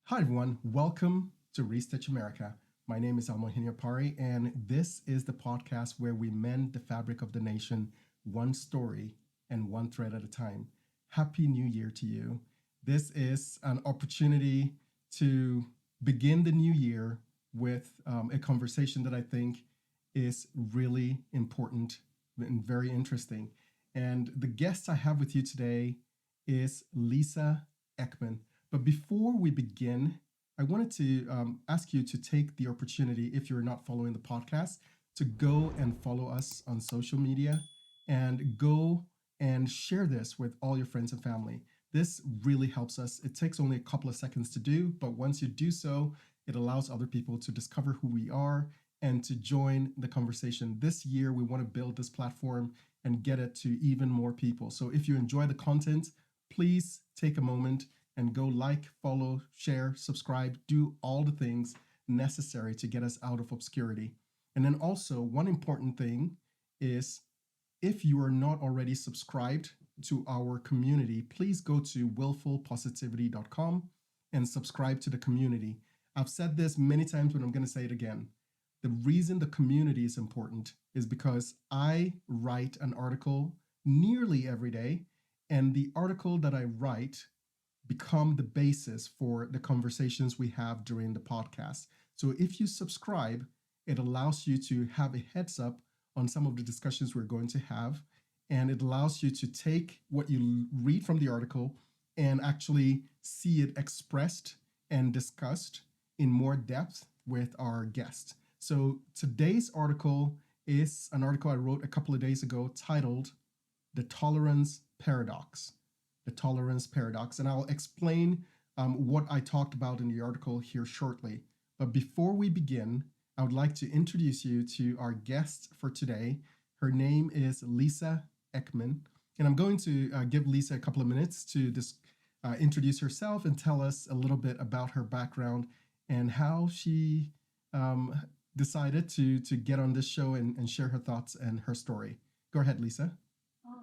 Hi, everyone. Welcome to Restitch America. My name is Alma Ohene-Opare, and this is the podcast where we mend the fabric of the nation, one story and one thread at a time. Happy New Year to you. This is an opportunity to begin the new year with a conversation that I think is really important and very interesting. And the guest I have with you today is Lisa Ekman. But before we begin, I wanted to ask you to take the opportunity, if you're not following the podcast, to go and follow us on social media and go and share this with all your friends and family. This really helps us. It takes only a couple of seconds to do, but once you do so, it allows other people to discover who we are and to join the conversation. This year, we want to build this platform and get it to even more people. So if you enjoy the content, please take a moment and go like, follow, share, subscribe, do all the things necessary to get us out of obscurity. And then also, one important thing is if you are not already subscribed to our community, please go to willfulpositivity.com and subscribe to the community. I've said this many times, but I'm going to say it again. The reason the community is important is because I write an article nearly every day, and the article that I write become the basis for the conversations we have during the podcast. So if you subscribe, it allows you to have a heads up on some of the discussions we're going to have, and it allows you to take what you read from the article and actually see it expressed and discussed in more depth with our guests. So today's article is an article I wrote a couple of days ago titled The Tolerance Paradox. The Tolerance Paradox. And I'll explain what I talked about in the article here shortly. But before we begin, I would like to introduce you to our guest for today. Her name is Lisa Ekman. And I'm going to give Lisa a couple of minutes to introduce herself and tell us a little bit about her background and how she decided to get on this show and share her thoughts and her story. Go ahead, Lisa.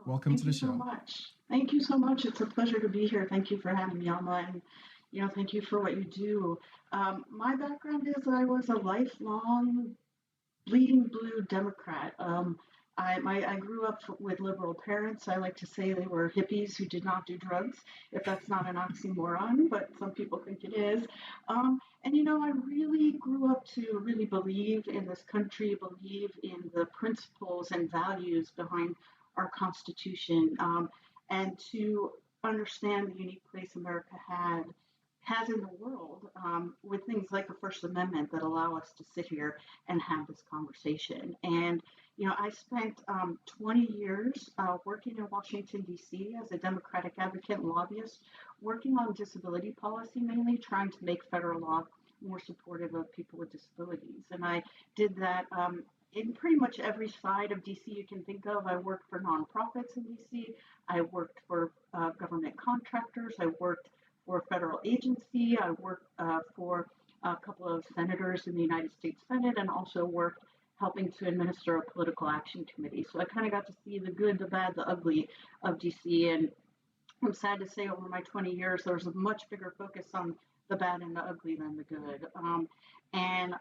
Welcome to the show. Thank you so much. Thank you so much. It's a pleasure to be here. Thank you for having me, Alma, and thank you for what you do. My background is I was a lifelong bleeding blue Democrat. I grew up with liberal parents. I like to say they were hippies who did not do drugs, if that's not an oxymoron, but some people think it is. I really grew up to really believe in this country, believe in the principles and values behind our Constitution, and to understand the unique place America has in the world, with things like the First Amendment that allow us to sit here and have this conversation. And I spent 20 years working in Washington, D.C. as a Democratic advocate and lobbyist, working on disability policy, mainly trying to make federal law more supportive of people with disabilities. And I did that in pretty much every side of DC you can think of. I worked for nonprofits in DC. I worked for government contractors. I worked for a federal agency. I worked for a couple of senators in the United States Senate, and also worked helping to administer a political action committee. So I kind of got to see the good, the bad, the ugly of DC. And I'm sad to say over my 20 years, there was a much bigger focus on the bad and the ugly than the good. And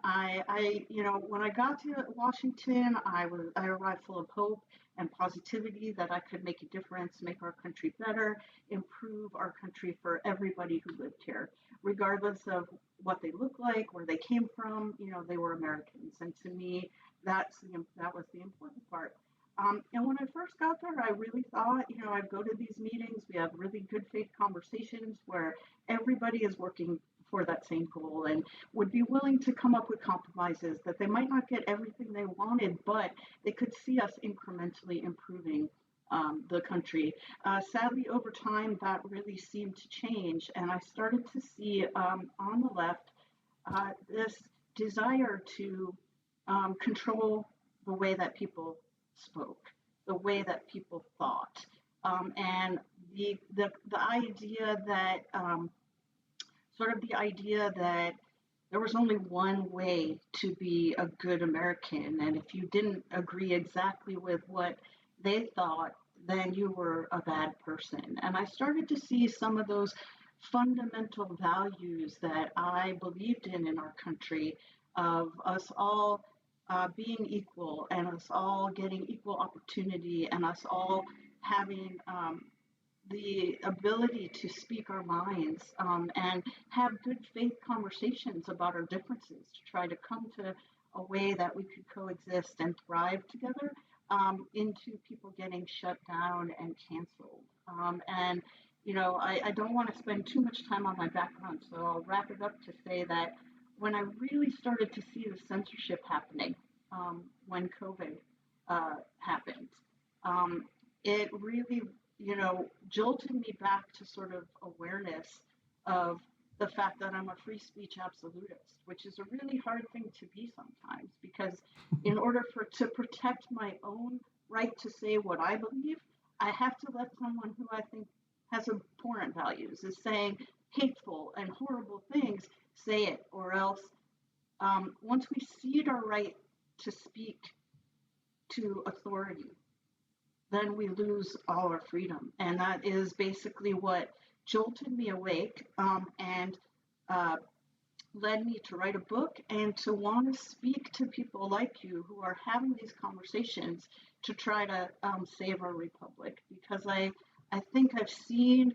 when I got to Washington, I arrived full of hope and positivity that I could make a difference, make our country better, improve our country for everybody who lived here, regardless of what they look like, where they came from. They were Americans, and to me, that was the important part. And when I first got there, I really thought, I'd go to these meetings. We have really good faith conversations where everybody is working for that same goal and would be willing to come up with compromises, that they might not get everything they wanted, but they could see us incrementally improving the country. Sadly, over time, that really seemed to change. And I started to see on the left this desire to control the way that people spoke, the way that people thought, and the idea that the idea that there was only one way to be a good American, and if you didn't agree exactly with what they thought, then you were a bad person. And I started to see some of those fundamental values that I believed in our country, of us all being equal and us all getting equal opportunity and us all having the ability to speak our minds and have good faith conversations about our differences to try to come to a way that we could coexist and thrive together, into people getting shut down and canceled. And, I don't want to spend too much time on my background, so I'll wrap it up to say that when I really started to see the censorship happening, when COVID happened, um, it really, jolted me back to sort of awareness of the fact that I'm a free speech absolutist, which is a really hard thing to be sometimes, because in order for to protect my own right to say what I believe, I have to let someone who I think has abhorrent values, is saying hateful and horrible things, say it, or else once we cede our right to speak to authority, then we lose all our freedom. And that is basically what jolted me awake, and uh, led me to write a book and to want to speak to people like you who are having these conversations to try to save our republic. Because I think I've seen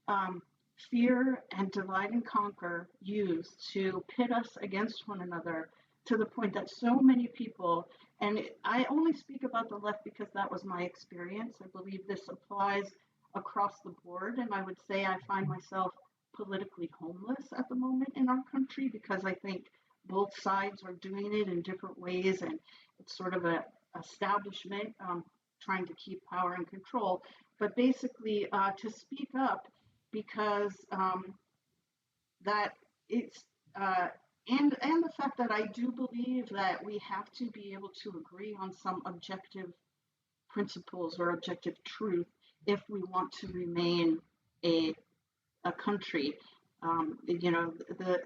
um, fear and divide and conquer used to pit us against one another, to the point that so many people, and I only speak about the left because that was my experience. I believe this applies across the board. And I would say I find myself politically homeless at the moment in our country, because I think both sides are doing it in different ways. And it's sort of a establishment trying to keep power and control. But basically, to speak up, because that it's and the fact that I do believe that we have to be able to agree on some objective principles or objective truth if we want to remain a a country.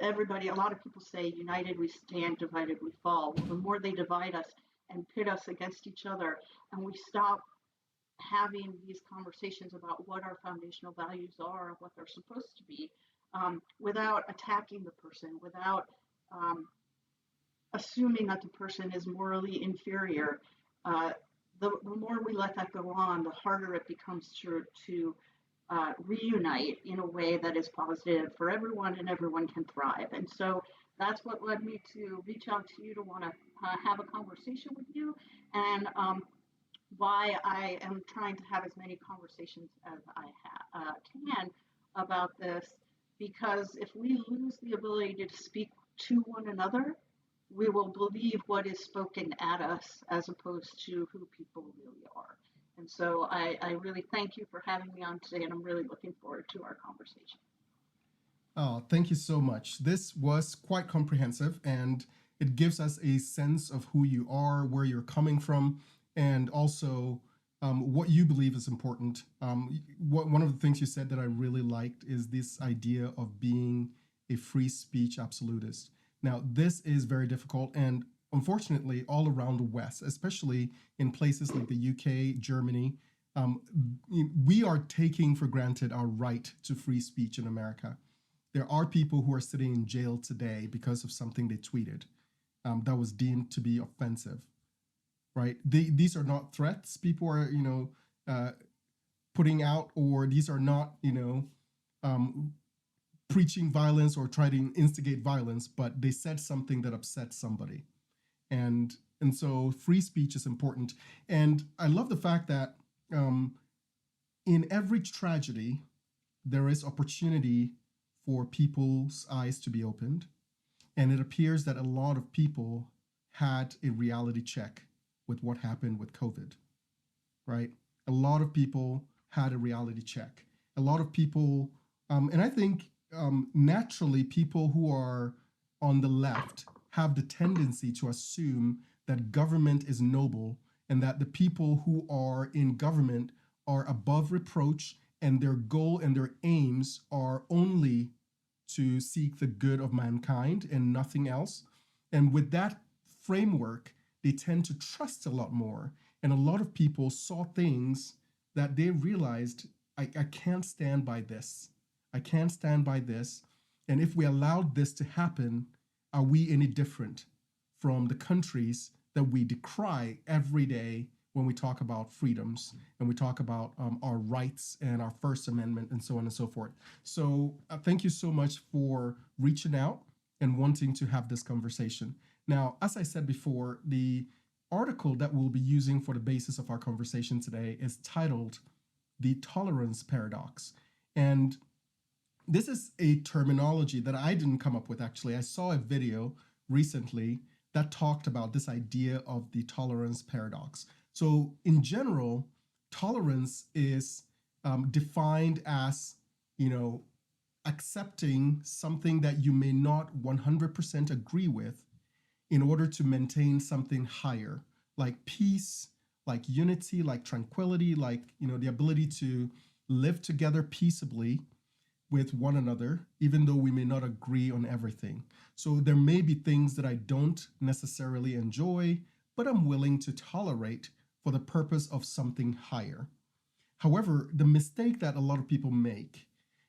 Everybody, a lot of people say, united we stand, divided we fall. Well, the more they divide us and pit us against each other, and we stop having these conversations about what our foundational values are and what they're supposed to be, without attacking the person, without um, assuming that the person is morally inferior, uh, the more we let that go on, the harder it becomes to reunite in a way that is positive for everyone and everyone can thrive. And so that's what led me to reach out to you to want to have a conversation with you, and why I am trying to have as many conversations as I can about this. Because if we lose the ability to speak to one another, we will believe what is spoken at us as opposed to who people really are. And so I really thank you for having me on today, and I'm really looking forward to our conversation. Oh, thank you so much. This was quite comprehensive, and it gives us a sense of who you are, where you're coming from, and also what you believe is important. One of the things you said that I really liked is this idea of being a free speech absolutist. Now, this is very difficult, and unfortunately, all around the West, especially in places like the UK, Germany, um, we are taking for granted our right to free speech in America. There are people who are sitting in jail today because of something they tweeted that was deemed to be offensive, right? These are not threats people are, putting out, or these are not, um, preaching violence or trying to instigate violence, but they said something that upset somebody. And so free speech is important. And I love the fact that in every tragedy, there is opportunity for people's eyes to be opened. And it appears that a lot of people had a reality check with what happened with COVID, right? A lot of people had a reality check. A lot of people, and I think naturally people who are on the left have the tendency to assume that government is noble and that the people who are in government are above reproach, and their goal and their aims are only to seek the good of mankind and nothing else. And with that framework, they tend to trust a lot more. And a lot of people saw things that they realized, I can't stand by this. I can't stand by this. And if we allowed this to happen, are we any different from the countries that we decry every day when we talk about freedoms and we talk about our rights and our First Amendment and so on and so forth? So thank you so much for reaching out and wanting to have this conversation. Now, as I said before, the article that we'll be using for the basis of our conversation today is titled The Tolerance Paradox. And this is a terminology that I didn't come up with, actually. I saw a video recently that talked about this idea of the tolerance paradox. So in general, tolerance is defined as, accepting something that you may not 100% agree with in order to maintain something higher, like peace, like unity, like tranquility, like, the ability to live together peaceably with one another, even though we may not agree on everything. So there may be things that I don't necessarily enjoy, but I'm willing to tolerate for the purpose of something higher. However, the mistake that a lot of people make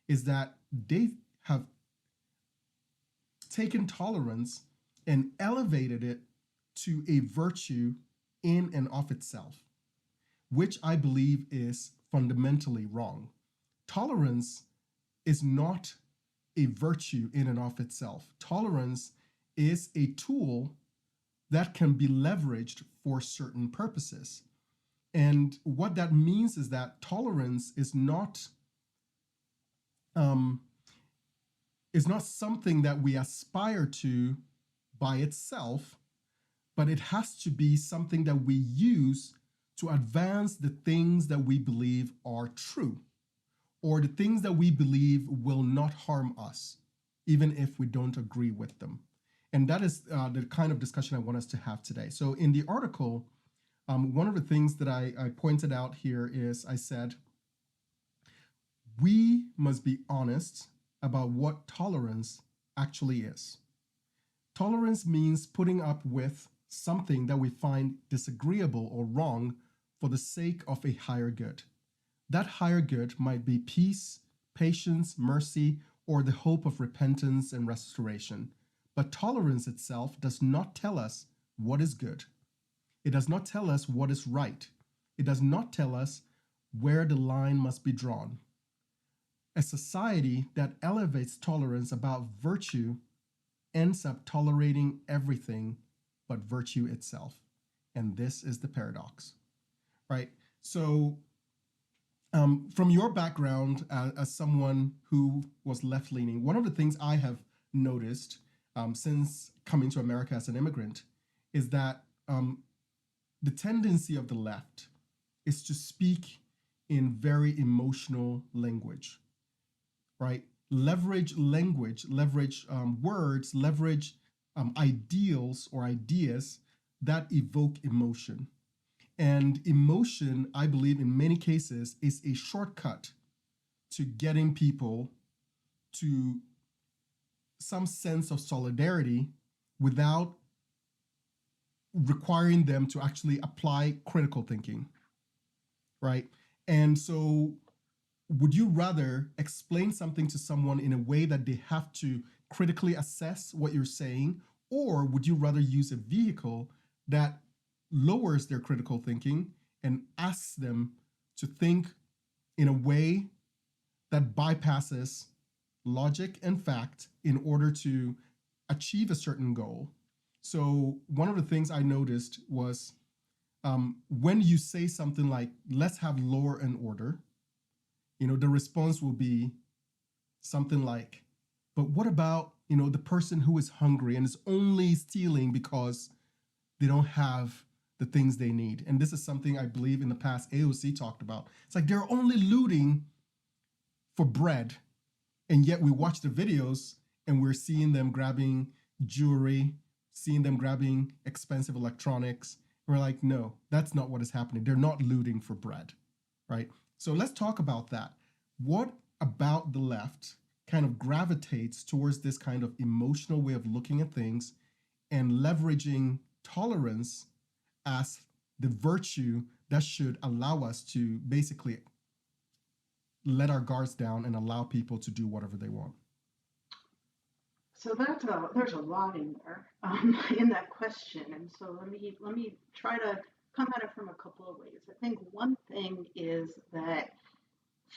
is that they have taken tolerance and elevated it to a virtue in and of itself, which I believe is fundamentally wrong. Tolerance is not a virtue in and of itself. Tolerance is a tool that can be leveraged for certain purposes. And what that means is that tolerance is not something that we aspire to by itself, but it has to be something that we use to advance the things that we believe are true, or the things that we believe will not harm us, even if we don't agree with them. And that is the kind of discussion I want us to have today. So in the article, one of the things that I pointed out here is I said, we must be honest about what tolerance actually is. Tolerance means putting up with something that we find disagreeable or wrong for the sake of a higher good. That higher good might be peace, patience, mercy, or the hope of repentance and restoration. But tolerance itself does not tell us what is good. It does not tell us what is right. It does not tell us where the line must be drawn. A society that elevates tolerance above virtue ends up tolerating everything but virtue itself. And this is the paradox, right? So from your background as someone who was left-leaning, one of the things I have noticed since coming to America as an immigrant is that the tendency of the left is to speak in very emotional language, right? Leverage language, leverage words, leverage ideals or ideas that evoke emotion. And emotion, I believe in many cases, is a shortcut to getting people to some sense of solidarity without requiring them to actually apply critical thinking, right? And so would you rather explain something to someone in a way that they have to critically assess what you're saying, or would you rather use a vehicle that lowers their critical thinking and asks them to think in a way that bypasses logic and fact in order to achieve a certain goal? So one of the things I noticed was when you say something like, let's have law and order, the response will be something like, but what about, the person who is hungry and is only stealing because they don't have the things they need? And this is something I believe in the past AOC talked about. It's like they're only looting for bread, and yet we watch the videos and we're seeing them grabbing jewelry, seeing them grabbing expensive electronics. We're like, no, that's not what is happening. They're not looting for bread, right? So let's talk about that. What about the left kind of gravitates towards this kind of emotional way of looking at things and leveraging tolerance as the virtue that should allow us to basically let our guards down and allow people to do whatever they want? So there's a lot in there in that question, and so let me try to come at it from a couple of ways. I think one thing is that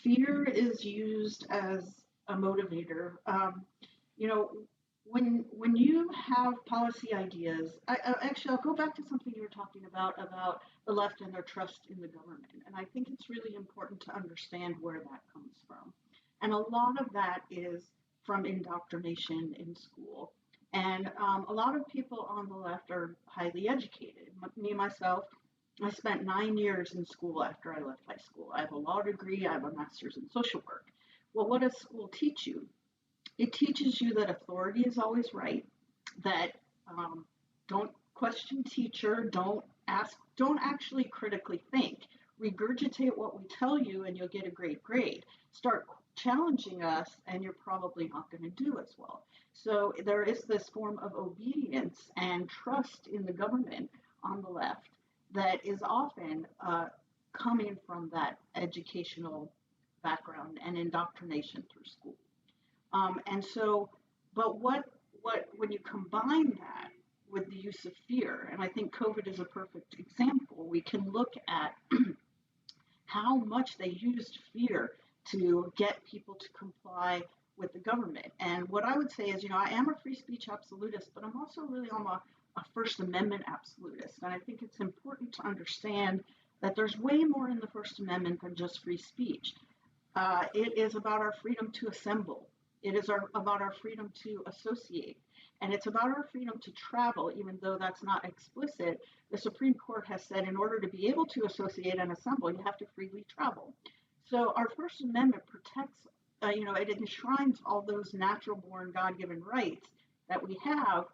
fear is used as a motivator. You know, when you have policy ideas, actually I'll go back to something you were talking about the left and their trust in the government, and I think it's really important to understand where that comes from, and a lot of that is from indoctrination in school. And a lot of people on the left are highly educated. Me myself, I spent 9 years in school after I left high school. I have a law degree, I have a master's in social work. Well, what does school teach you? It teaches you that authority is always right, that um, don't question teacher, don't ask, don't actually critically think. Regurgitate what we tell you and you'll get a great grade. Start challenging us and you're probably not going to do as well. So there is this form of obedience and trust in the government on the left that is often coming from that educational background and indoctrination through school. And so, but when you combine that with the use of fear, and I think COVID is a perfect example, we can look at how much they used fear to get people to comply with the government. And what I would say is, I am a free speech absolutist, but I'm also really a First Amendment absolutist. And I think it's important to understand that there's way more in the First Amendment than just free speech. It is about our freedom to assemble. It is about our freedom to associate. And it's about our freedom to travel, even though that's not explicit. The Supreme Court has said in order to be able to associate and assemble, you have to freely travel. So our First Amendment protects, it enshrines all those natural born God given rights that we have.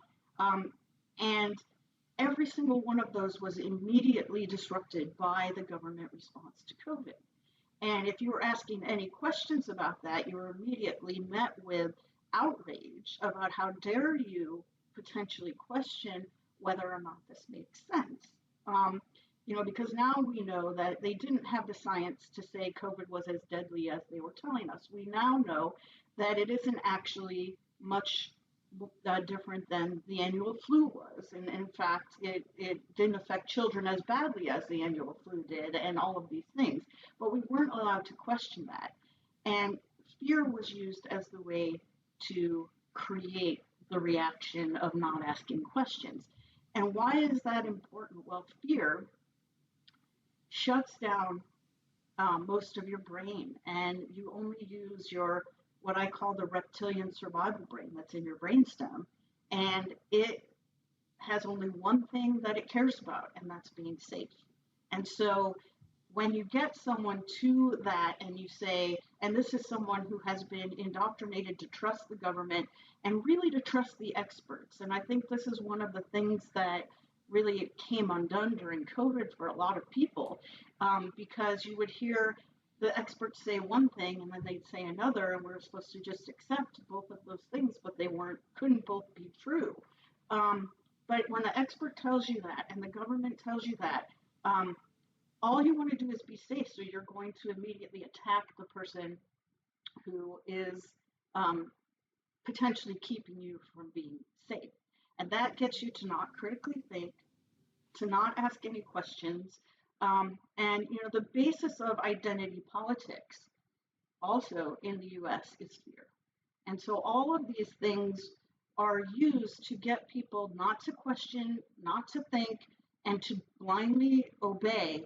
And every single one of those was immediately disrupted by the government response to COVID. And if you were asking any questions about that, you were immediately met with outrage about how dare you potentially question whether or not this makes sense. Because now we know that they didn't have the science to say COVID was as deadly as they were telling us. We now know that it isn't actually much different than the annual flu was. And in fact, it didn't affect children as badly as the annual flu did, and all of these things. But we weren't allowed to question that. And fear was used as the way to create the reaction of not asking questions. And why is that important? Well, fear shuts down most of your brain, and you only use your what I call the reptilian survival brain that's in your brainstem, and it has only one thing that it cares about, and that's being safe. And so when you get someone to that and you say, and this is someone who has been indoctrinated to trust the government and really to trust the experts. And I think this is one of the things that really came undone during COVID for a lot of people, because you would hear the experts say one thing and then they'd say another, and we're supposed to just accept both of those things, but they couldn't both be true. But when the expert tells you that and the government tells you that, all you want to do is be safe. So you're going to immediately attack the person who is potentially keeping you from being safe. And that gets you to not critically think, to not ask any questions. And the basis of identity politics also in the US is fear. And so all of these things are used to get people not to question, not to think, and to blindly obey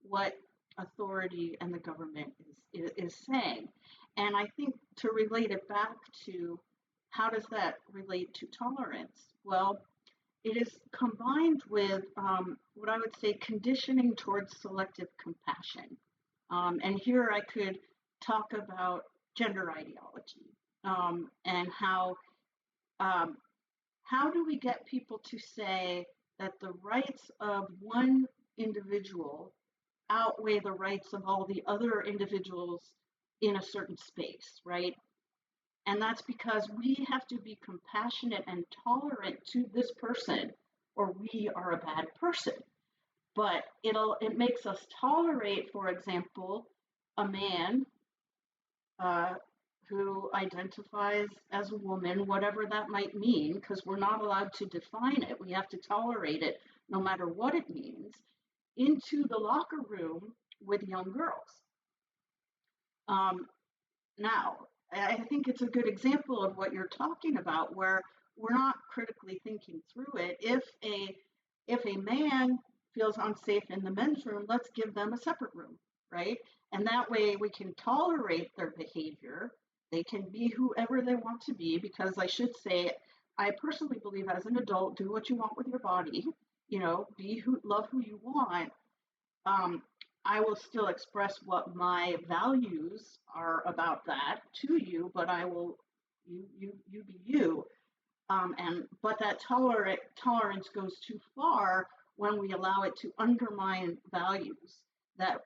what authority and the government is saying. And I think to relate it back to how does that relate to tolerance? Well, it is combined with what I would say conditioning towards selective compassion. And here I could talk about gender ideology and how do we get people to say that the rights of one individual outweigh the rights of all the other individuals in a certain space, right? And that's because we have to be compassionate and tolerant to this person, or we are a bad person. But it makes us tolerate, for example, a man uh, who identifies as a woman, whatever that might mean, because we're not allowed to define it. We have to tolerate it no matter what it means, into the locker room with young girls. Um, Now, I think it's a good example of what you're talking about, where we're not critically thinking through it. If a man feels unsafe in the men's room, let's give them a separate room, right? And that way we can tolerate their behavior. They can be whoever they want to be, because I should say, I personally believe as an adult, do what you want with your body. Be who, love who you want. um, I will still express what my values are about that to you, but I will, you be you. And but that tolerance goes too far when we allow it to undermine values that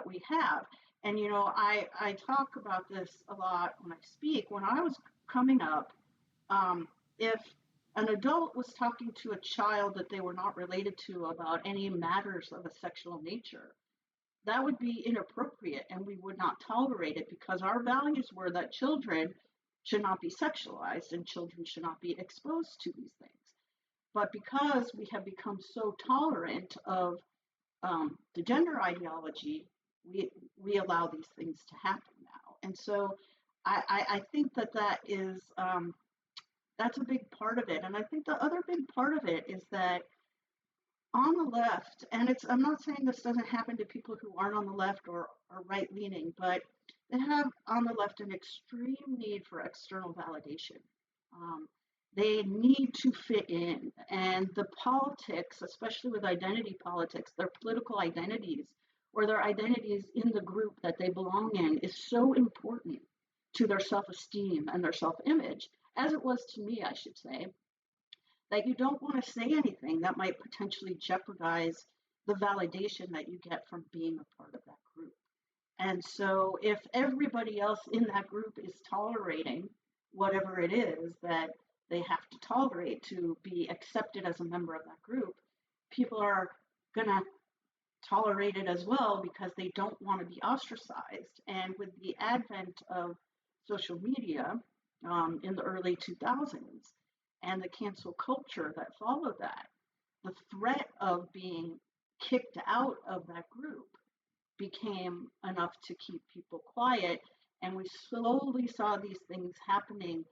we have. And I talk about this a lot when I speak. When I was coming up, if an adult was talking to a child that they were not related to about any matters of a sexual nature, that would be inappropriate, and we would not tolerate it, because our values were that children should not be sexualized and children should not be exposed to these things. But because we have become so tolerant of the gender ideology, we allow these things to happen now. And so I think that is that's a big part of it. And I think the other big part of it is that on the left, and I'm not saying this doesn't happen to people who aren't on the left or are right leaning, but they have on the left an extreme need for external validation. Um, they need to fit in, and the politics, especially with identity politics, their political identities or their identities in the group that they belong in, is so important to their self esteem and their self image, as it was to me, I should say, that you don't want to say anything that might potentially jeopardize the validation that you get from being a part of that group. And so, if everybody else in that group is tolerating whatever it is that they have to tolerate to be accepted as a member of that group, people are going to tolerate it as well, because they don't want to be ostracized. And with the advent of social media in the early 2000s and the cancel culture that followed that, the threat of being kicked out of that group became enough to keep people quiet. And we slowly saw these things happening,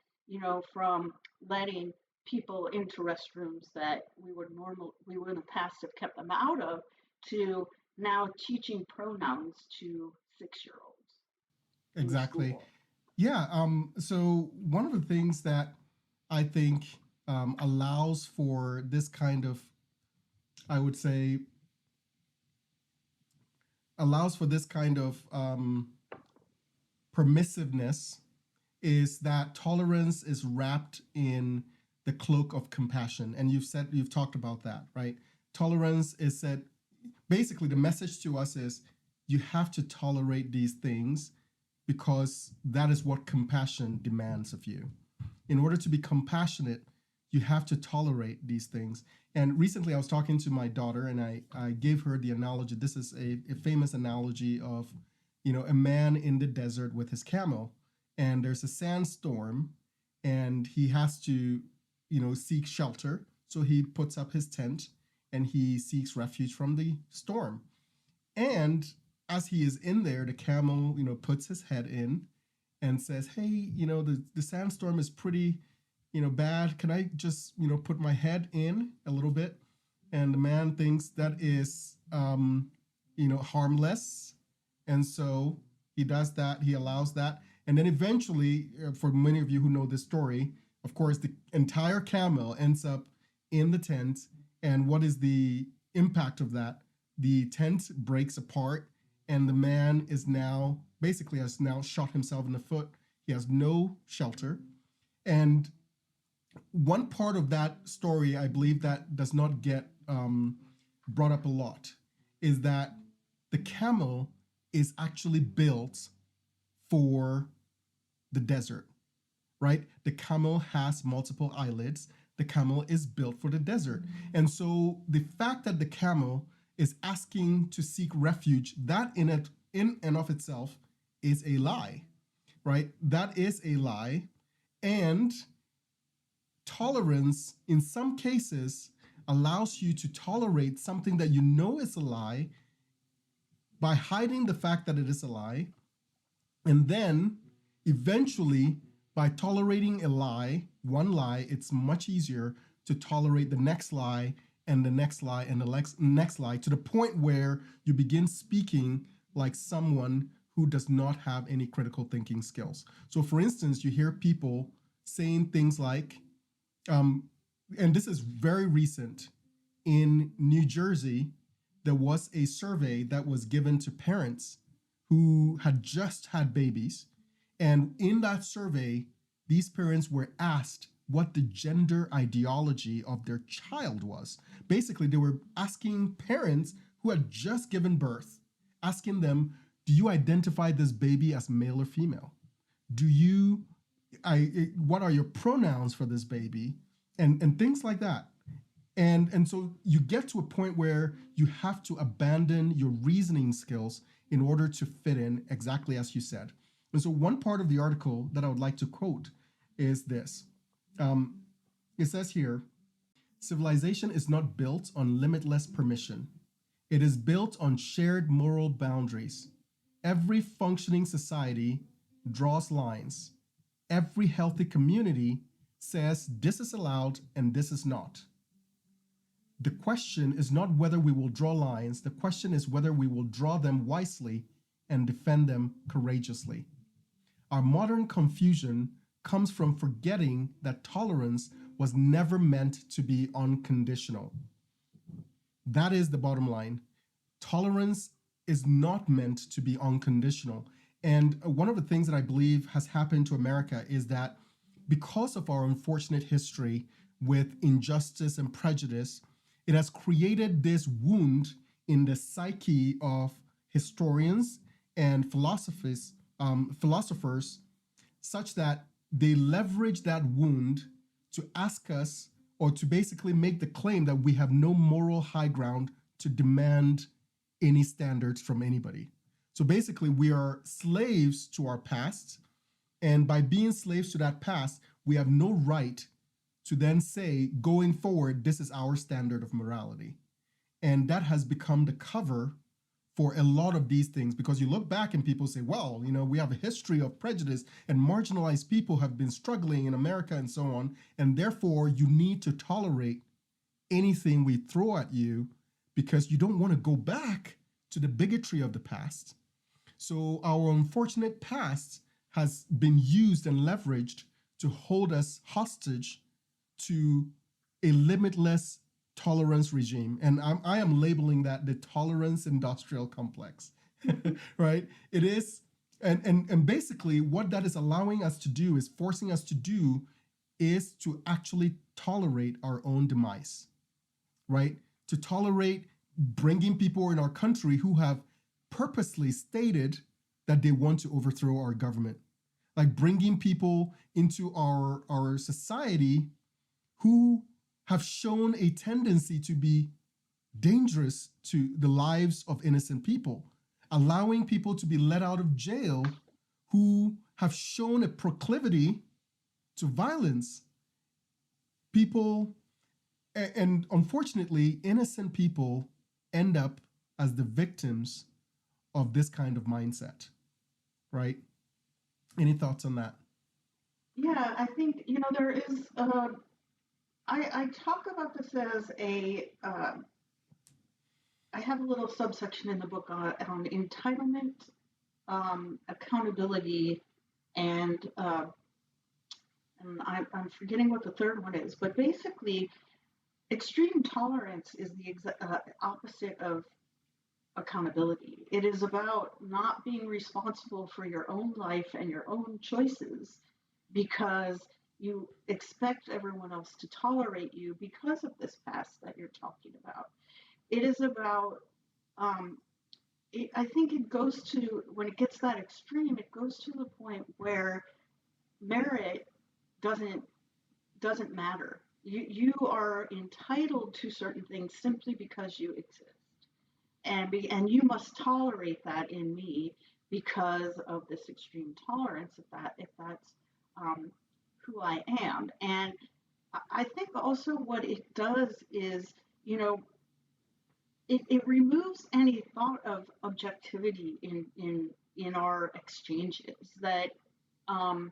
from letting people into restrooms that we would in the past have kept them out of, to now teaching pronouns to 6-year-olds in Exactly. school. Yeah. So one of the things that I think allows for this kind of, I would say, allows for this kind of permissiveness is that tolerance is wrapped in the cloak of compassion. And you've talked about that, right? Tolerance is said, basically, the message to us is you have to tolerate these things because that is what compassion demands of you. In order to be compassionate, you have to tolerate these things. And recently I was talking to my daughter and I gave her the analogy. This is a famous analogy of, a man in the desert with his camel, and there's a sandstorm, and he has to, seek shelter. So he puts up his tent and he seeks refuge from the storm. And as he is in there, the camel, puts his head in and says, "Hey, the sandstorm is pretty, bad. Can I just, put my head in a little bit?" And the man thinks that is, harmless. And so he does that. He allows that. And then eventually, for many of you who know this story, of course, the entire camel ends up in the tent. And what is the impact of that? The tent breaks apart, and the man is now basically has now shot himself in the foot. He has no shelter. And one part of that story, I believe, that does not get brought up a lot, is that the camel is actually built for the desert, right? The camel has multiple eyelids. The camel is built for the desert. And so the fact that the camel is asking to seek refuge, that in and of itself is a lie. right? That is a lie. And tolerance, in some cases, allows you to tolerate something that you know is a lie by hiding the fact that it is a lie. And then eventually, by tolerating a lie, one lie, it's much easier to tolerate the next lie and the next lie and the next lie, to the point where you begin speaking like someone who does not have any critical thinking skills. So, for instance, you hear people saying things like, um, and this is very recent, in New Jersey, there was a survey that was given to parents who had just had babies. And in that survey, these parents were asked what the gender ideology of their child was. Basically, they were asking parents who had just given birth, asking them, do you identify this baby as male or female? Do you, what are your pronouns for this baby? And things like that. And so you get to a point where you have to abandon your reasoning skills in order to fit in, exactly as you said. And so one part of the article that I would like to quote is this. It says here, civilization is not built on limitless permission. It is built on shared moral boundaries. Every functioning society draws lines. Every healthy community says this is allowed and this is not. The question is not whether we will draw lines. The question is whether we will draw them wisely and defend them courageously. Our modern confusion comes from forgetting that tolerance was never meant to be unconditional. That is the bottom line. Tolerance is not meant to be unconditional. And one of the things that I believe has happened to America is that because of our unfortunate history with injustice and prejudice, it has created this wound in the psyche of historians and philosophers, such that they leverage that wound to ask us, or to basically make the claim that we have no moral high ground to demand any standards from anybody. So basically, we are slaves to our past, and by being slaves to that past, we have no right to then say, going forward, this is our standard of morality. And that has become the cover for a lot of these things, because you look back and people say, well, you know, we have a history of prejudice and marginalized people have been struggling in America and so on. And therefore, you need to tolerate anything we throw at you because you don't want to go back to the bigotry of the past. So our unfortunate past has been used and leveraged to hold us hostage to a limitless tolerance regime. And I am labeling that the tolerance industrial complex, right? It is, and basically what that is allowing us to do, is forcing us to do, is to actually tolerate our own demise, right? To tolerate bringing people in our country who have purposely stated that they want to overthrow our government, like bringing people into our society who have shown a tendency to be dangerous to the lives of innocent people, allowing people to be let out of jail who have shown a proclivity to violence. People, and unfortunately, innocent people end up as the victims of this kind of mindset, right? Any thoughts on that? Yeah, I think, there is, I talk about this as I have a little subsection in the book on entitlement, accountability, and I'm forgetting what the third one is, but basically, extreme tolerance is the opposite of accountability. It is about not being responsible for your own life and your own choices because you expect everyone else to tolerate you because of this past that you're talking about. It is about, I think it goes to, when it gets that extreme, it goes to the point where merit doesn't doesn't matter. You are entitled to certain things simply because you exist, and you must tolerate that in me because of this extreme tolerance, if that's um, who I am. And I think also what it does is, you know, it removes any thought of objectivity in our exchanges. That um,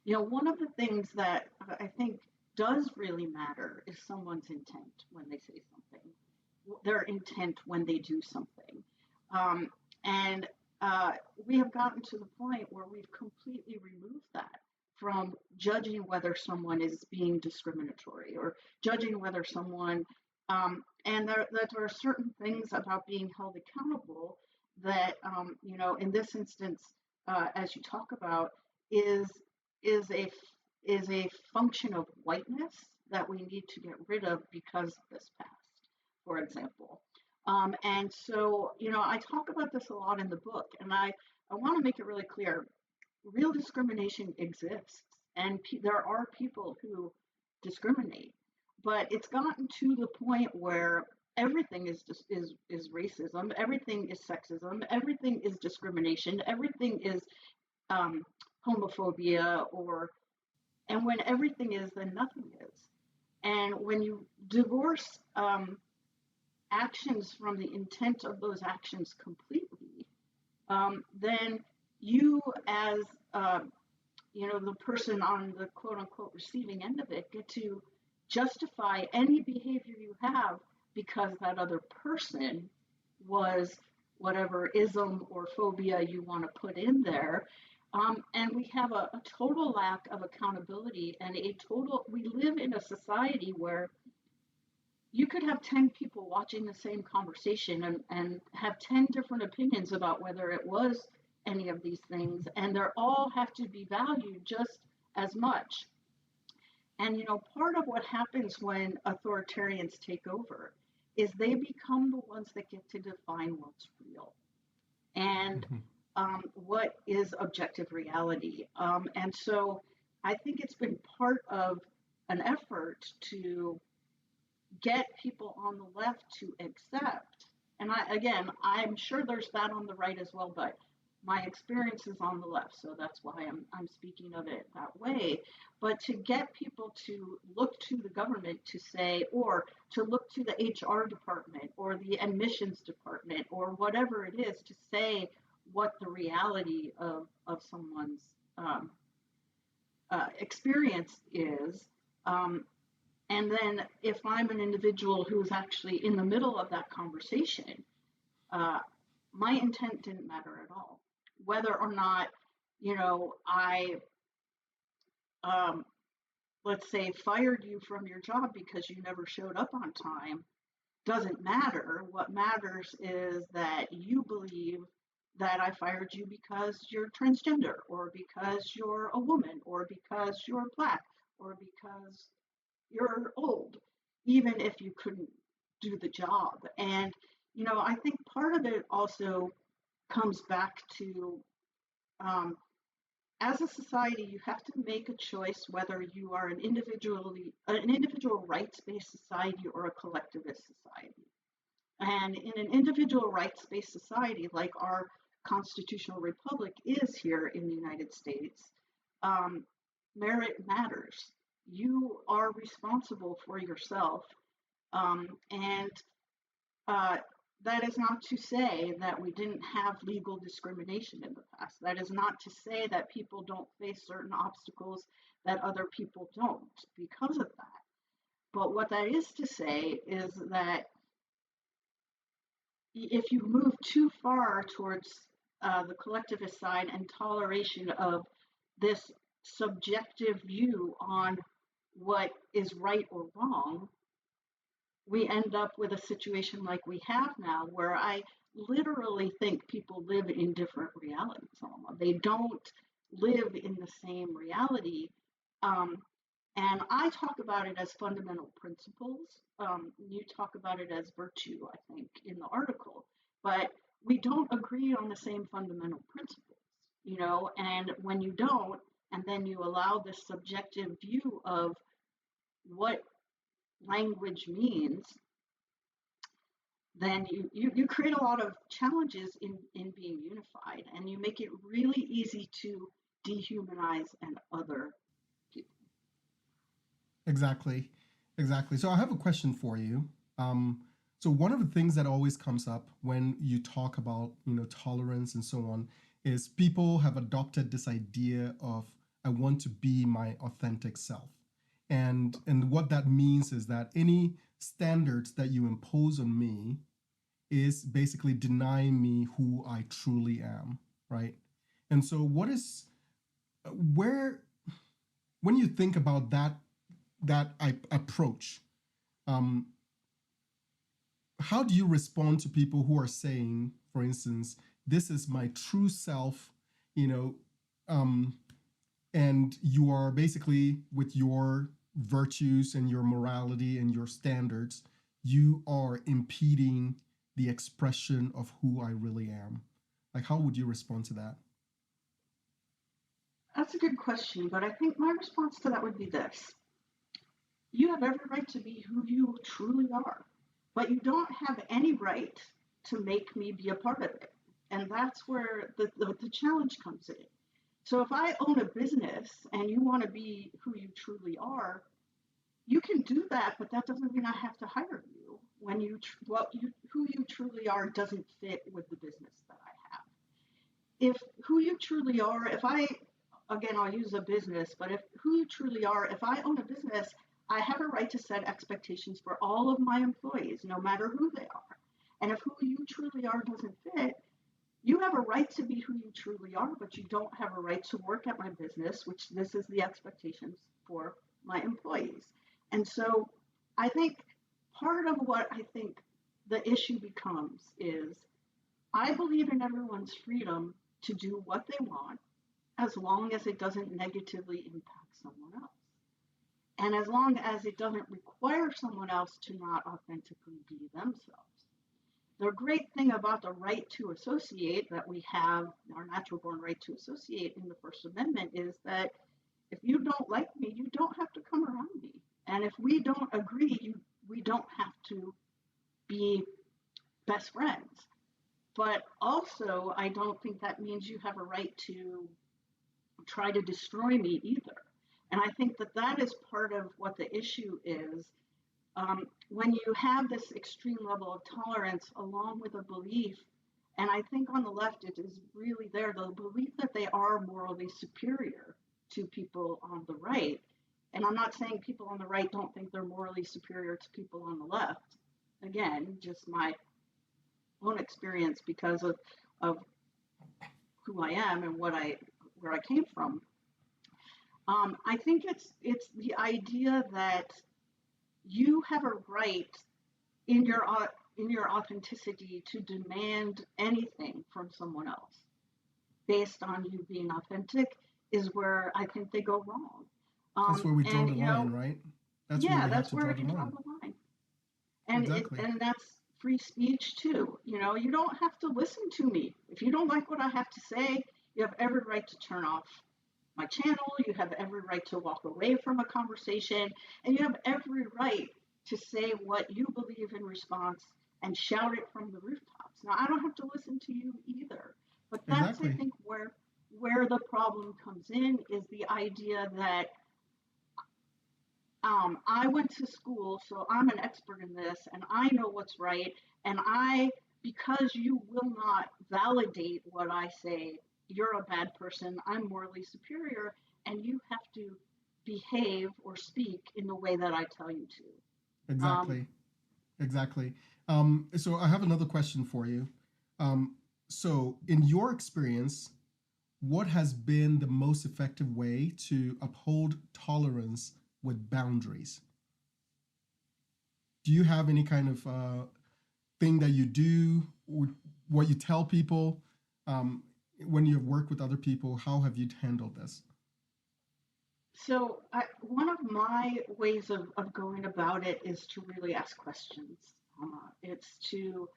one of the things that I think does really matter is someone's intent when they say something, their intent when they do something. Um, and we have gotten to the point where we've completely removed that from judging whether someone is being discriminatory or judging whether someone, and that there are certain things about being held accountable that, in this instance, as you talk about, is is a is a function of whiteness that we need to get rid of because of this past, for example. And so, I talk about this a lot in the book, and I want to make it really clear. Real discrimination exists, and there are people who discriminate, but it's gotten to the point where everything is just is racism, everything is sexism, everything is discrimination, everything is um, homophobia, and when everything is, then nothing is. And when you divorce actions from the intent of those actions completely, then you, as uh, the person on the quote unquote receiving end of it, get to justify any behavior you have because that other person was whatever ism or phobia you want to put in there. And we have a total lack of accountability and we live in a society where you could have 10 people watching the same conversation and have 10 different opinions about whether it was any of these things, and they all have to be valued just as much. And part of what happens when authoritarians take over is they become the ones that get to define what's real and Mhm. what is objective reality. And so I think it's been part of an effort to get people on the left to accept. And I'm sure there's that on the right as well, but my experience is on the left, so that's why I'm speaking of it that way. But to get people to look to the government to say, or to look to the HR department or the admissions department or whatever it is to say what the reality of someone's um, experience is, um, and then if I'm an individual who is actually in the middle of that conversation, uh, my intent didn't matter at all. Whether or not, I, um, let's say, fired you from your job because you never showed up on time doesn't matter. What matters is that you believe that I fired you because you're transgender or because you're a woman or because you're black or because you're old, even if you couldn't do the job. And, I think part of it also comes back to as a society, you have to make a choice whether you are an individual rights-based society or a collectivist society. And in an individual rights-based society like our constitutional republic is here in the United States, um, merit matters. You are responsible for yourself. And uh, that is not to say that we didn't have legal discrimination in the past. That is not to say that people don't face certain obstacles that other people don't because of that. But what that is to say is that if you move too far towards the collectivist side and toleration of this subjective view on what is right or wrong, we end up with a situation like we have now, where I literally think people live in different realities. Alma. They don't live in the same reality. Um, and I talk about it as fundamental principles. You talk about it as virtue, I think, in the article. But we don't agree on the same fundamental principles, and when you don't, and then you allow this subjective view of what language means, then you create a lot of challenges in being unified, and you make it really easy to dehumanize and other people. Exactly. Exactly. So I have a question for you. So one of the things that always comes up when you talk about, tolerance and so on, is people have adopted this idea of I want to be my authentic self. And what that means is that any standards that you impose on me is basically denying me who I truly am, right? And so where when you think about that approach, um, how do you respond to people who are saying, for instance, this is my true self, you know, um, and you are basically with your virtues and your morality and your standards, you are impeding the expression of who I really am. Like, how would you respond to that? That's a good question, but I think my response to that would be this: you have every right to be who you truly are, but you don't have any right to make me be a part of it. And that's where the challenge comes in. So if I own a business and you want to be who you truly are, you can do that, but that doesn't mean I have to hire you when who you truly are doesn't fit with the business that I have. If who you truly are, if I, again, I'll use a business, but if who you truly are, if I own a business, I have a right to set expectations for all of my employees, no matter who they are. And if who you truly are doesn't fit, you have a right to be who you truly are, but you don't have a right to work at my business, which this is the expectations for my employees. And so I think part of what I think the issue becomes is I believe in everyone's freedom to do what they want as long as it doesn't negatively impact someone else. And as long as it doesn't require someone else to not authentically be themselves. The great thing about the right to associate that we have, our natural born right to associate in the First Amendment, is that if you don't like me, you don't have to come around me. And if we don't agree, we don't have to be best friends. But also, I don't think that means you have a right to try to destroy me either. And I think that that is part of what the issue is. When you have this extreme level of tolerance along with a belief, and I think on the left it is really there, the belief that they are morally superior to people on the right. And I'm not saying people on the right don't think they're morally superior to people on the left. Again, just my own experience because of who I am and where I came from. I think it's the idea that you have a right in your authenticity to demand anything from someone else based on you being authentic is where I think they go wrong. That's where we draw And the line, right? That's where yeah, we have that's to where draw the you draw line. the line. And Exactly. that's free speech too. You don't have to listen to me. If you don't like what I have to say, you have every right to turn off my channel. You have every right to walk away from a conversation, and you have every right to say what you believe in response and shout it from the rooftops. Now, I don't have to listen to you either, but that's I Exactly. think where the problem comes in is the idea that I went to school, so I'm an expert in this, and I know what's right. And because you will not validate what I say, you're a bad person. I'm morally superior, and you have to behave or speak in the way that I tell you to. Exactly. Exactly. So I have another question for you. So, in your experience, what has been the most effective way to uphold tolerance with boundaries? Do you have any kind of thing that you do, or what you tell people um, when you have worked with other people? How have you handled this? So one of my ways of going about it is to really ask questions. It's to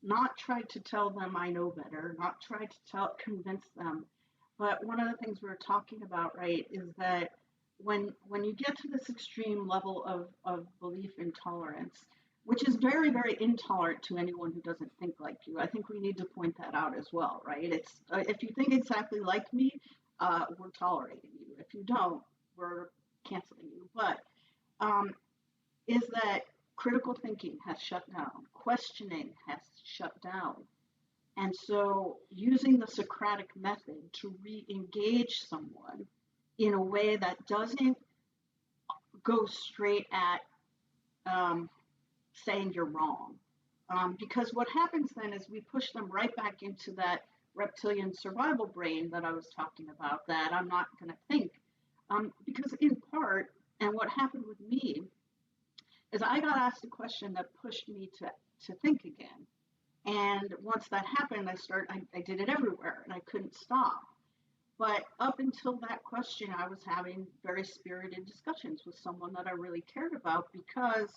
not try to tell them I know better, not try to convince them. But one of the things we are talking about, right, is that when you get to this extreme level of belief intolerance, which is very, very intolerant to anyone who doesn't think like you. I think we need to point that out as well, right? It's if you think exactly like me, we're tolerating you. If you don't, we're canceling you. But um, is that critical thinking has shut down, questioning has shut down. And so using the Socratic method to re engage someone in a way that doesn't go straight at um, saying you're wrong. Because what happens then is we push them right back into that reptilian survival brain that I was talking about, that I'm not going to think. Because in part, and what happened with me is I got asked a question that pushed me to think again. And once that happened, I did it everywhere and I couldn't stop. But up until that question, I was having very spirited discussions with someone that I really cared about because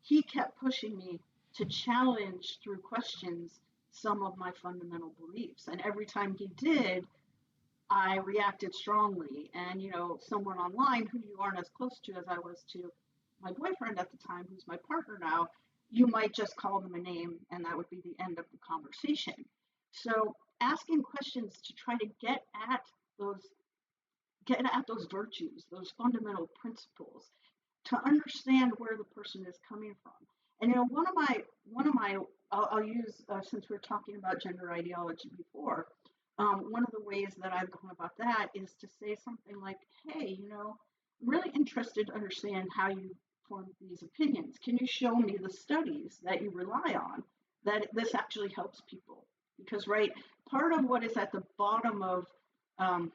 he kept pushing me to challenge through questions some of my fundamental beliefs. And every time he did, I reacted strongly. And, someone online who you aren't as close to as I was to my boyfriend at the time, who's my partner now, you might just call them a name and that would be the end of the conversation. So asking questions to try to those get at those virtues, those fundamental principles, to understand where the person is coming from. And one of my I'll use since we're talking about gender ideology before, one of the ways that I've gone about that is to say something like, "Hey, I'm really interested to understand how you form these opinions. Can you show me the studies that you rely on that this actually helps people?" Because part of what is at the bottom um,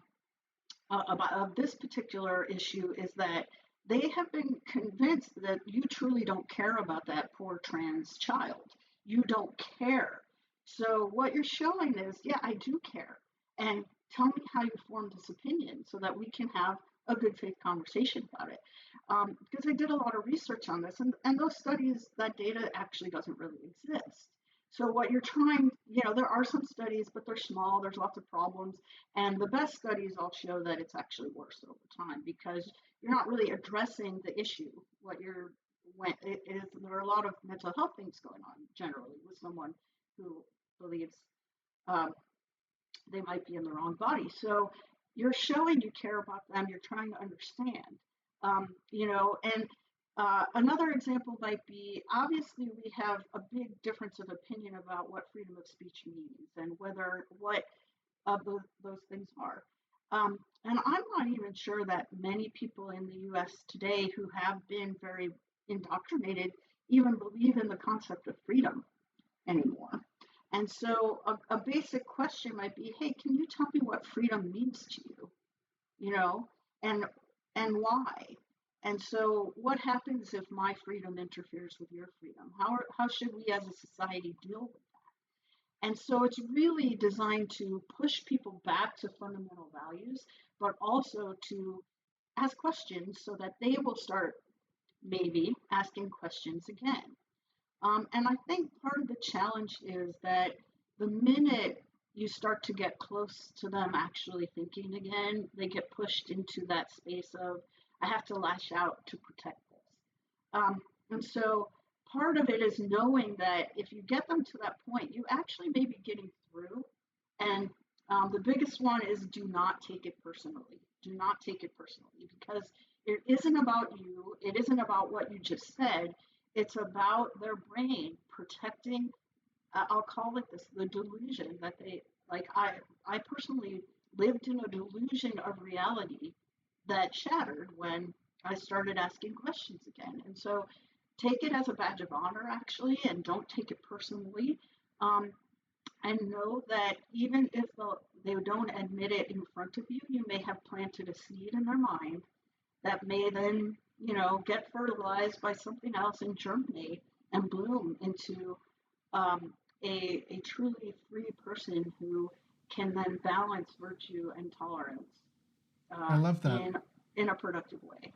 of this particular issue is that they have been convinced that you truly don't care about that poor trans child. You don't care. So what you're showing is, yeah, I do care. And tell me how you formed this opinion so that we can have a good faith conversation about it. Because I did a lot of research on this, and those studies, that data actually doesn't really exist. So what you're trying, there are some studies, but they're small. There's lots of problems, and the best studies all show that it's actually worse over time because you're not really addressing the issue. What you're when it is there are a lot of mental health things going on generally with someone who believes um, they might be in the wrong body. So you're showing you care about them. You're trying to understand, and another example might be obviously we have a big difference of opinion about what freedom of speech means and whether what those things are. And I'm not even sure that many people in the US today who have been very indoctrinated even believe in the concept of freedom anymore. And so a basic question might be, hey, can you tell me what freedom means to you? You know, and why? And so what happens if my freedom interferes with your freedom? How should we as a society deal with that? And so it's really designed to push people back to fundamental values, but also to ask questions so that they will start maybe asking questions again. And I think part of the challenge is that the minute you start to get close to them actually thinking again, they get pushed into that space of, I have to lash out to protect this. And so part of it is knowing that if you get them to that point, you actually may be getting through. And the biggest one is do not take it personally. Do not take it personally because it isn't about you. It isn't about what you just said. It's about their brain protecting. I'll call it this: the delusion that they like. I personally lived in a delusion of reality that shattered when I started asking questions again. And so take it as a badge of honor, actually, and don't take it personally. Um, and know that even if they don't admit it in front of you, you may have planted a seed in their mind that may then, get fertilized by something else and germinate and bloom into a truly free person who can then balance virtue and tolerance I love that. in a productive way.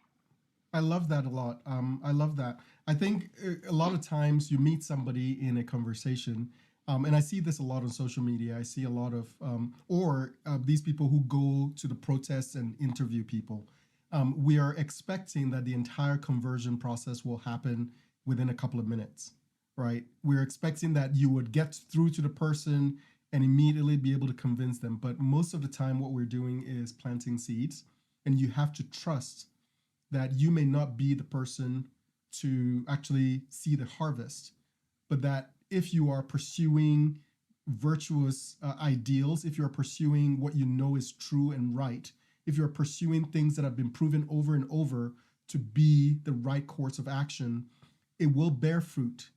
I love that a lot. I love that. I think a lot of times you meet somebody in a conversation, and I see this a lot on social media. I see a lot of, these people who go to the protests and interview people. We are expecting that the entire conversion process will happen within a couple of minutes, right? We're expecting that you would get through to the person and immediately be able to convince them. But most of the time, what we're doing is planting seeds, and you have to trust that you may not be the person to actually see the harvest, but that if you are pursuing virtuous ideals, if you're pursuing what you know is true and right, if you're pursuing things that have been proven over and over to be the right course of action, it will bear fruit.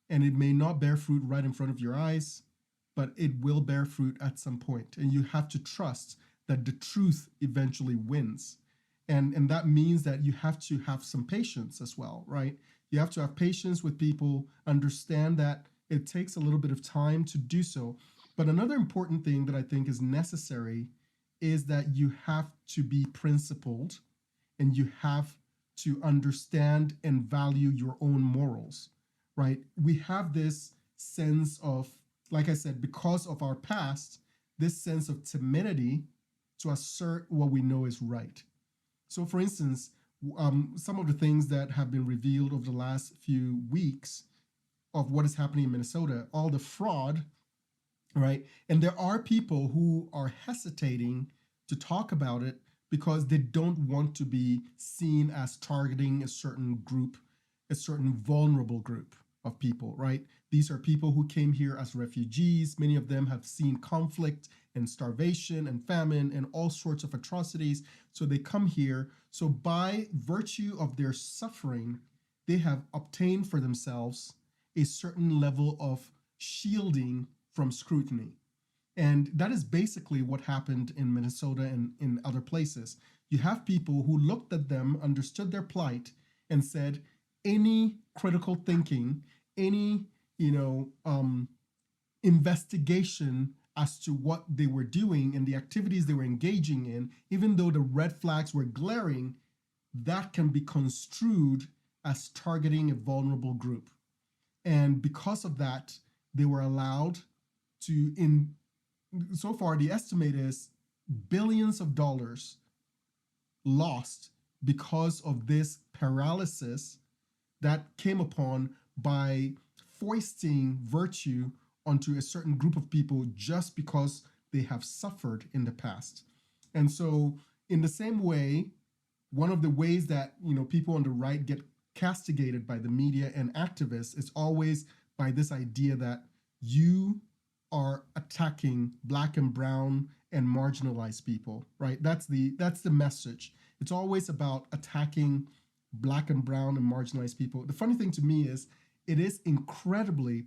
And it may not bear fruit right in front of your eyes, but it will bear fruit at some point. And you have to trust that the truth eventually wins. And that means that you have to have some patience as well, right? You have to have patience with people, understand that it takes a little bit of time to do so. But another important thing that I think is necessary is that you have to be principled, and you have to understand and value your own morals, right? We have this sense of, like I said, because of our past, this sense of timidity to assert what we know is right. So, for instance, some of the things that have been revealed over the last few weeks of what is happening in Minnesota, all the fraud, right? And there are people who are hesitating to talk about it because they don't want to be seen as targeting a certain group, a certain vulnerable group of people, right? These are people who came here as refugees. Many of them have seen conflict and starvation and famine and all sorts of atrocities. So they come here. So by virtue of their suffering, they have obtained for themselves a certain level of shielding from scrutiny. And that is basically what happened in Minnesota and in other places. You have people who looked at them, understood their plight, and said, any critical thinking, any investigation as to what they were doing and the activities they were engaging in, even though the red flags were glaring, that can be construed as targeting a vulnerable group. And because of that, they were allowed to, so far the estimate is billions of dollars lost because of this paralysis that came upon by foisting virtue onto a certain group of people just because they have suffered in the past. And so in the same way, one of the ways that people on the right get castigated by the media and activists is always by this idea that you are attacking Black and brown and marginalized people, right? That's the message. It's always about attacking Black and brown and marginalized people. The funny thing to me is it is incredibly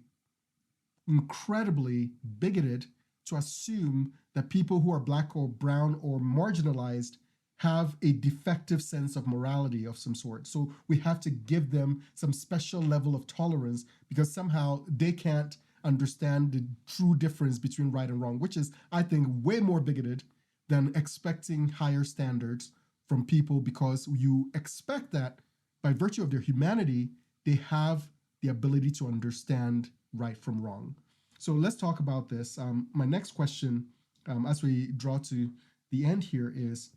bigoted to assume that people who are Black or brown or marginalized have a defective sense of morality of some sort. So we have to give them some special level of tolerance because somehow they can't understand the true difference between right and wrong, which is, I think, way more bigoted than expecting higher standards from people, because you expect that by virtue of their humanity, they have the ability to understand right from wrong. So let's talk about this. My next question, as we draw to the end here, is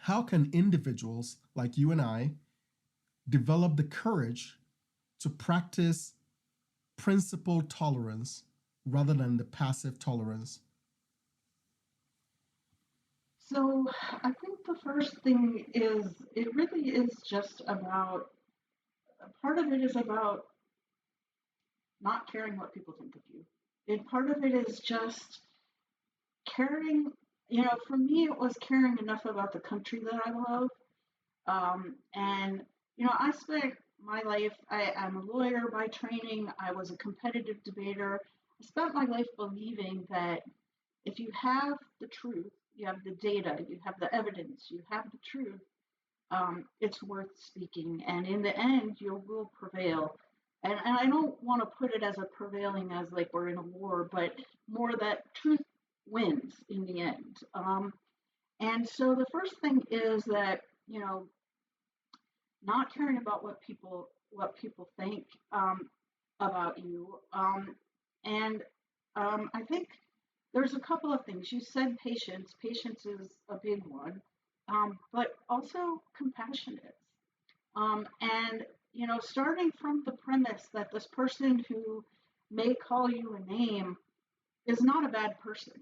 how can individuals like you and I develop the courage to practice principled tolerance rather than the passive tolerance? So I think the first thing is it really is just about, part of it is about not caring what people think of you. And part of it is just caring, for me, it was caring enough about the country that I love. And, I spent my life, I'm a lawyer by training, I was a competitive debater. I spent my life believing that if you have the truth, you have the data, you have the evidence, you have the truth, it's worth speaking. And in the end, you will prevail. And I don't want to put it as a prevailing as like we're in a war, but more that truth wins in the end. And so the first thing is that, not caring about what people think about you. And I think there's a couple of things. You said patience. Patience is a big one, but also compassionate. And starting from the premise that this person who may call you a name is not a bad person,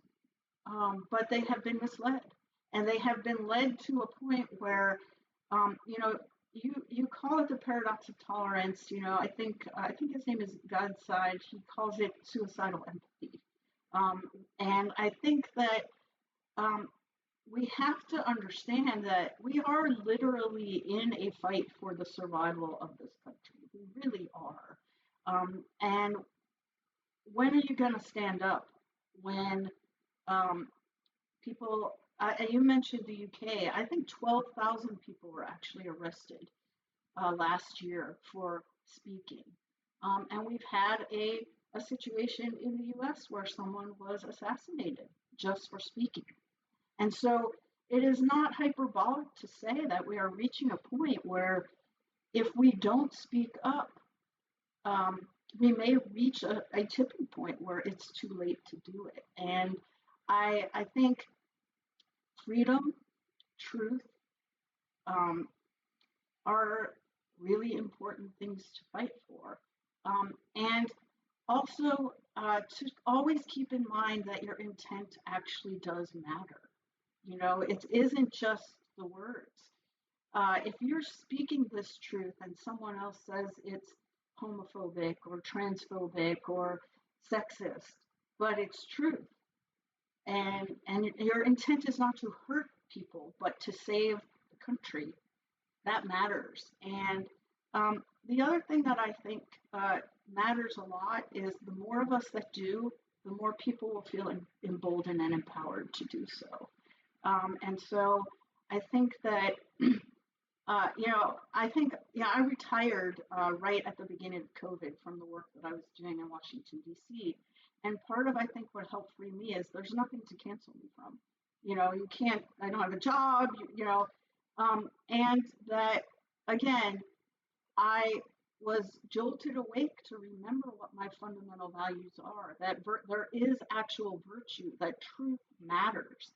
but they have been misled, and they have been led to a point where, you call it the paradox of tolerance. I think his name is Godside. He calls it suicidal empathy, and I think that um, we have to understand that we are literally in a fight for the survival of this country. We really are. And when are you going to stand up when um, people, you mentioned the UK, I think 12,000 people were actually arrested last year for speaking. And we've had a situation in the US where someone was assassinated just for speaking. And so it is not hyperbolic to say that we are reaching a point where if we don't speak up, um, we may reach a tipping point where it's too late to do it. And I think freedom, truth, um, are really important things to fight for. And also to always keep in mind that your intent actually does matter. It isn't just the words. If you're speaking this truth and someone else says it's homophobic or transphobic or sexist, but it's truth, and your intent is not to hurt people, but to save the country, that matters. And the other thing that I think matters a lot is the more of us that do, the more people will feel emboldened and empowered to do so. And so I think that, I retired right at the beginning of COVID from the work that I was doing in Washington, D.C. And part of, I think, what helped free me is there's nothing to cancel me from. You can't, I don't have a job, and that, again, I was jolted awake to remember what my fundamental values are, that there is actual virtue, that truth matters.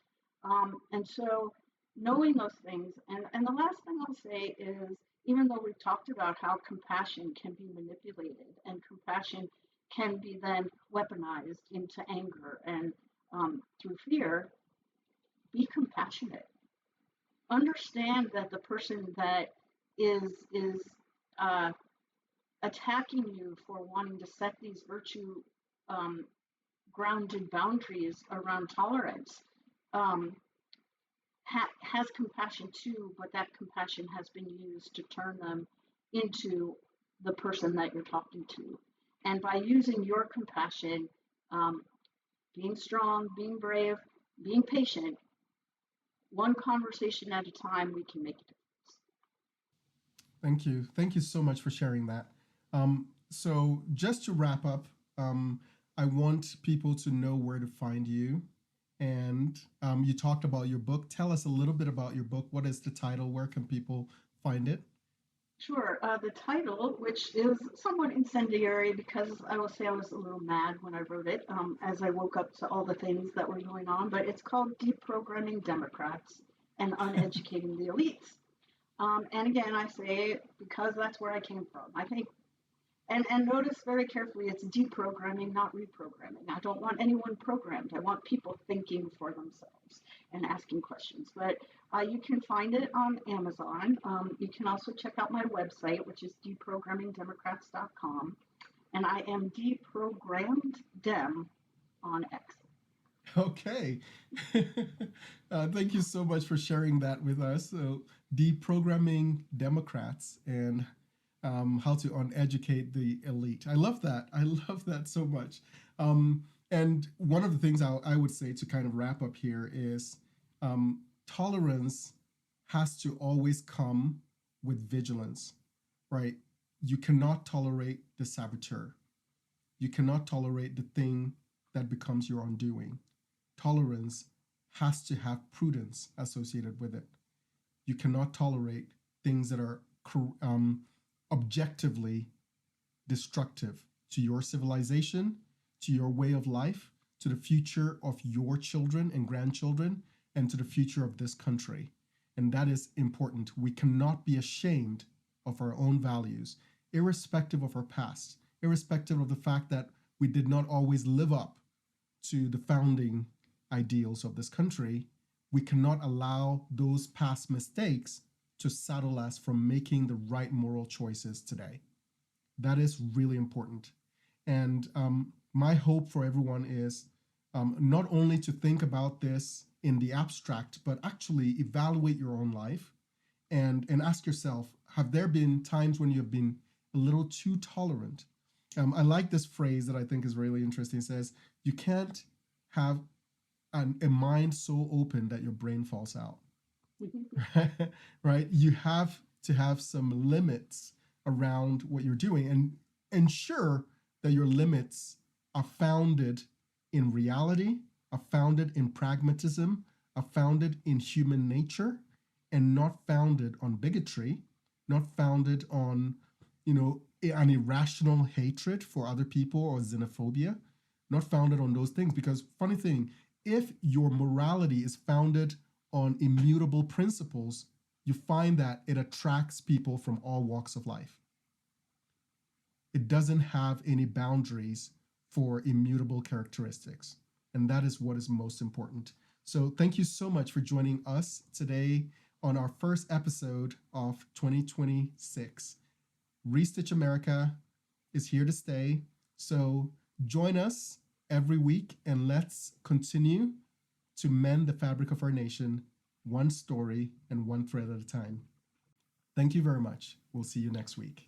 And so knowing those things, and the last thing I'll say is, even though we've talked about how compassion can be manipulated and compassion can be then weaponized into anger and through fear, be compassionate. Understand that the person that is uh, attacking you for wanting to set these virtue um, grounded boundaries around tolerance um, has compassion too, but that compassion has been used to turn them into the person that you're talking to. And by using your compassion, um, being strong, being brave, being patient, one conversation at a time, we can make a difference. Thank you. Thank you so much for sharing that. So, just to wrap up, I want people to know where to find you. And you talked about your book. Tell us a little bit about your book. What is the title? Where can people find it? Sure. The title, which is somewhat incendiary because I will say I was a little mad when I wrote it as I woke up to all the things that were going on, but it's called Deprogramming Democrats and Uneducating the Elites. And again, I say because that's where I came from. I think, and notice very carefully, it's deprogramming, not reprogramming. I don't want anyone programmed. I want people thinking for themselves and asking questions. But you can find it on Amazon. You can also check out my website, which is deprogrammingdemocrats.com. And I am deprogrammed dem on X. Okay. Thank you so much for sharing that with us. So, deprogramming Democrats and how to uneducate the elite. I love that. I love that so much. And one of the things I would say to kind of wrap up here is tolerance has to always come with vigilance, right? You cannot tolerate the saboteur. You cannot tolerate the thing that becomes your undoing. Tolerance has to have prudence associated with it. You cannot tolerate things that are objectively destructive to your civilization, to your way of life, to the future of your children and grandchildren, and to the future of this country. And that is important. We cannot be ashamed of our own values, irrespective of our past, irrespective of the fact that we did not always live up to the founding ideals of this country, we cannot allow those past mistakes to saddle us from making the right moral choices today. That is really important. And my hope for everyone is not only to think about this in the abstract, but actually evaluate your own life and ask yourself, have there been times when you have been a little too tolerant? I like this phrase that I think is really interesting. It says, you can't have a mind so open that your brain falls out. Right? You have to have some limits around what you're doing and ensure that your limits are founded in reality, are founded in pragmatism, are founded in human nature, and not founded on bigotry, not founded on, an irrational hatred for other people or xenophobia, not founded on those things. Because funny thing, if your morality is founded on immutable principles, you find that it attracts people from all walks of life. It doesn't have any boundaries for immutable characteristics. And that is what is most important. So thank you so much for joining us today on our first episode of 2026. Restitch America is here to stay. So join us every week and let's continue to mend the fabric of our nation, one story and one thread at a time. Thank you very much. We'll see you next week.